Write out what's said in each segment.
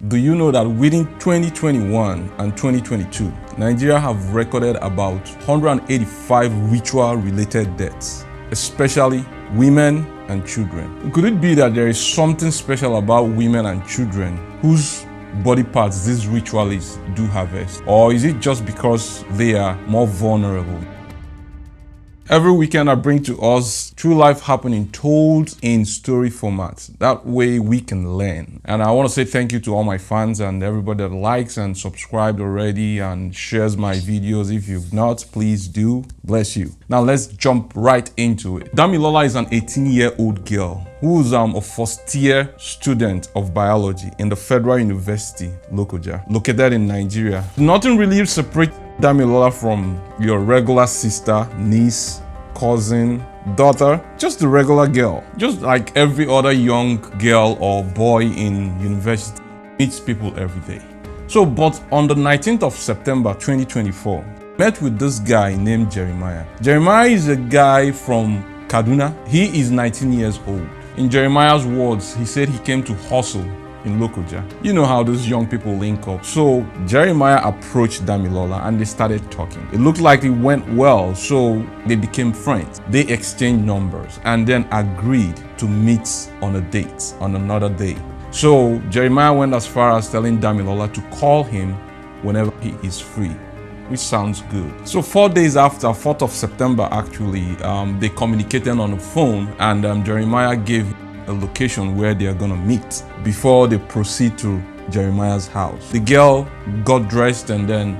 Do you know that within 2021 and 2022, Nigeria have recorded about 185 ritual-related deaths, especially women and children? Could it be that there is something special about women and children whose body parts these ritualists do harvest? Or is it just because they are more vulnerable? Every weekend I bring to us true life happening told in story format. That way we can learn. And I want to say thank you to all my fans and everybody that likes and subscribed already and shares my videos. If you've not, please do. Bless you. Now let's jump right into it. Damilola is an 18-year-old girl who's a first-year student of biology in the Federal University, Lokoja, located in Nigeria. Nothing really separates Damilola from your regular sister, niece, cousin, daughter, just a regular girl. Just like every other young girl or boy in university meets people every day. But on the 19th of September 2024, met with this guy named Jeremiah. Jeremiah is a guy from Kaduna. He is 19 years old. In Jeremiah's words, he said he came to hustle in Lokoja. You know how those young people link up. So Jeremiah approached Damilola and they started talking. It looked like it went well, so they became friends. They exchanged numbers and then agreed to meet on a date on another day. So Jeremiah went as far as telling Damilola to call him whenever he is free, which sounds good. So 4 days after, 4th of September actually, they communicated on the phone and Jeremiah gave a location where they are gonna meet before they proceed to Jeremiah's house. The girl got dressed and then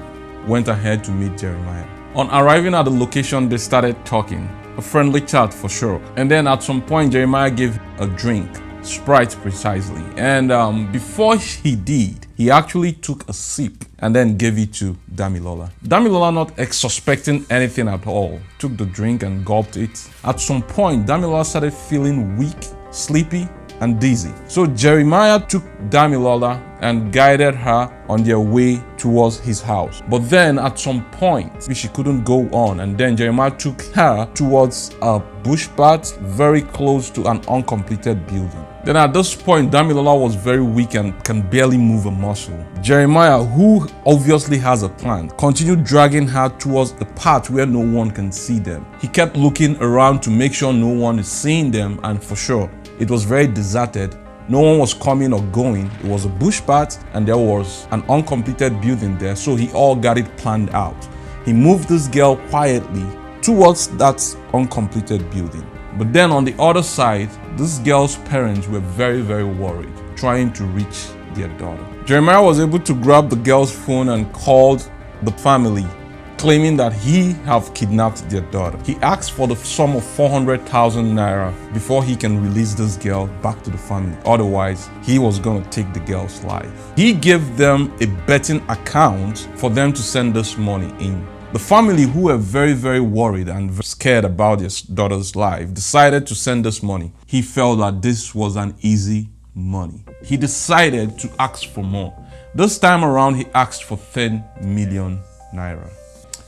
went ahead to meet Jeremiah. On arriving at the location, they started talking, a friendly chat for sure. And then at some point, Jeremiah gave a drink, Sprite precisely. And before he did, he actually took a sip and then gave it to Damilola. Damilola, not suspecting anything at all, took the drink and gulped it. At some point, Damilola started feeling weak, sleepy, and dizzy. So Jeremiah took Damilola and guided her on their way towards his house. But then at some point, she couldn't go on, and then Jeremiah took her towards a bush path very close to an uncompleted building. Then at this point, Damilola was very weak and can barely move a muscle. Jeremiah, who obviously has a plan, continued dragging her towards a path where no one can see them. He kept looking around to make sure no one is seeing them, and for sure, it was very deserted. No one was coming or going. It was a bush path and there was an uncompleted building there, so he all got it planned out. He moved this girl quietly towards that uncompleted building. But then on the other side, this girl's parents were very, very worried, trying to reach their daughter. Jeremiah was able to grab the girl's phone and called the family, claiming that he have kidnapped their daughter. He asked for the sum of 400,000 naira before he can release this girl back to the family. Otherwise, he was going to take the girl's life. He gave them a betting account for them to send this money in. The family, who were very, very worried and scared about their daughter's life, decided to send this money. He felt that this was an easy money. He decided to ask for more. This time around, he asked for 10 million naira.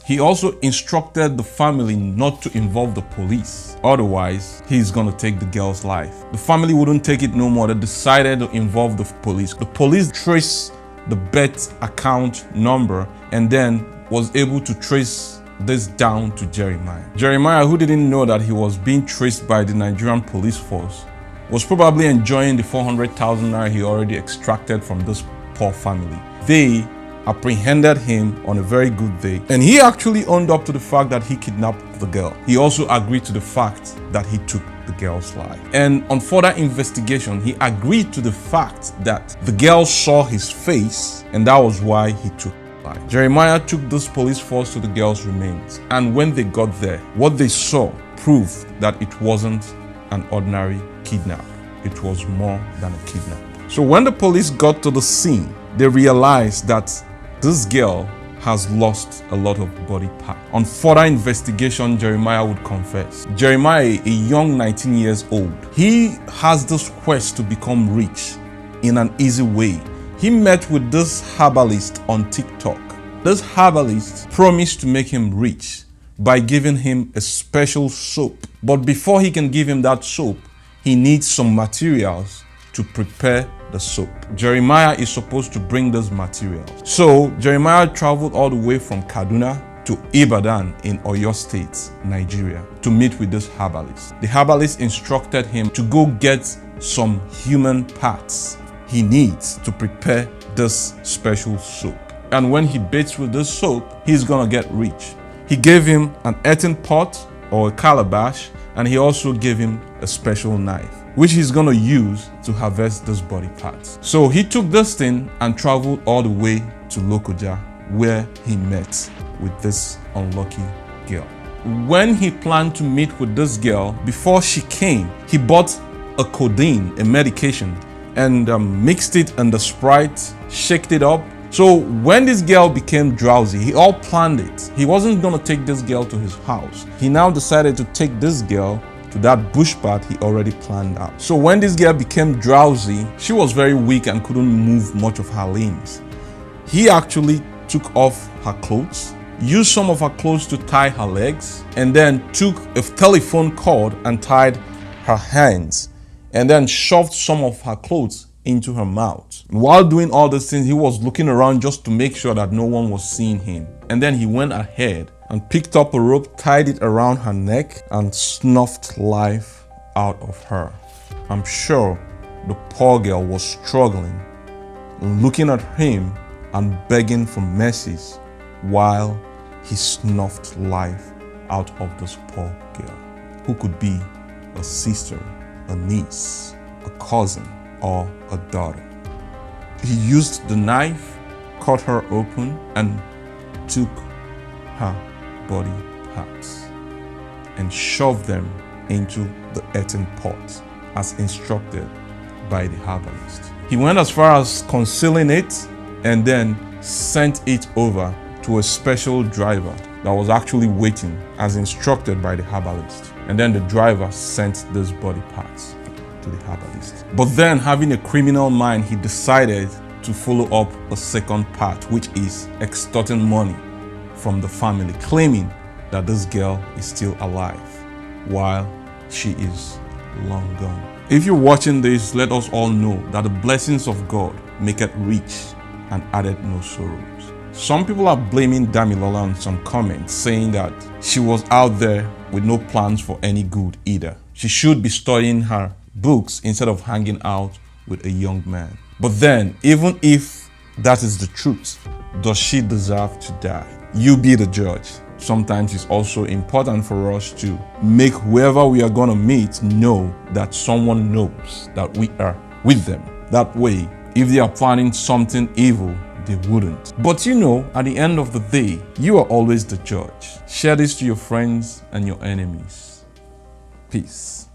He also instructed the family not to involve the police. Otherwise, he's gonna take the girl's life. The family wouldn't take it no more. They decided to involve the police. The police traced the bet account number and then was able to trace this down to Jeremiah. Jeremiah, who didn't know that he was being traced by the Nigerian police force, was probably enjoying the 400,000 naira he already extracted from this poor family. They apprehended him on a very good day, and he actually owned up to the fact that he kidnapped the girl. He also agreed to the fact that he took the girl's life. And on further investigation, he agreed to the fact that the girl saw his face and that was why he took her life. Jeremiah took this police force to the girl's remains, and when they got there, what they saw proved that it wasn't an ordinary kidnap. It was more than a kidnap. So when the police got to the scene, they realized that this girl has lost a lot of body parts. On further investigation, Jeremiah would confess. Jeremiah, a young 19 years old, he has this quest to become rich in an easy way. He met with this herbalist on TikTok. This herbalist promised to make him rich by giving him a special soap. But before he can give him that soap, he needs some materials to prepare the soap. Jeremiah is supposed to bring those materials. So Jeremiah traveled all the way from Kaduna to Ibadan in Oyo State, Nigeria, to meet with this herbalist. The herbalist instructed him to go get some human parts he needs to prepare this special soap. And when he bathes with this soap, he's gonna get rich. He gave him an earthen pot or a calabash, and he also gave him a special knife, which he's gonna use to harvest those body parts. So he took this thing and traveled all the way to Lokoja, where he met with this unlucky girl. When he planned to meet with this girl, before she came, he bought a codeine, a medication, and mixed it in the Sprite, shaked it up. So when this girl became drowsy, he all planned it. He wasn't gonna take this girl to his house. He now decided to take this girl to that bush path he already planned out. So when this girl became drowsy, she was very weak and couldn't move much of her limbs. He actually took off her clothes, used some of her clothes to tie her legs, and then took a telephone cord and tied her hands, and then shoved some of her clothes into her mouth. While doing all these things, he was looking around just to make sure that no one was seeing him. And then he went ahead and picked up a rope, tied it around her neck, and snuffed life out of her. I'm sure the poor girl was struggling, looking at him and begging for mercies while he snuffed life out of this poor girl, who could be a sister, a niece, a cousin, or a daughter. He used the knife, cut her open, and took her body parts and shoved them into the earthen pot as instructed by the herbalist. He went as far as concealing it and then sent it over to a special driver that was actually waiting as instructed by the herbalist. And then the driver sent those body parts to the herbalist. But then, having a criminal mind, he decided to follow up a second part, which is extorting money from the family, claiming that this girl is still alive while she is long gone. If you're watching this, let us all know that the blessings of God make it rich and added no sorrows. Some people are blaming Damilola on some comments, saying that she was out there with no plans for any good either. She should be studying her books instead of hanging out with a young man. But then, even if that is the truth, does she deserve to die? You be the judge. Sometimes it's also important for us to make whoever we are going to meet know that someone knows that we are with them. That way, if they are planning something evil, they wouldn't. But at the end of the day, you are always the judge. Share this to your friends and your enemies. Peace.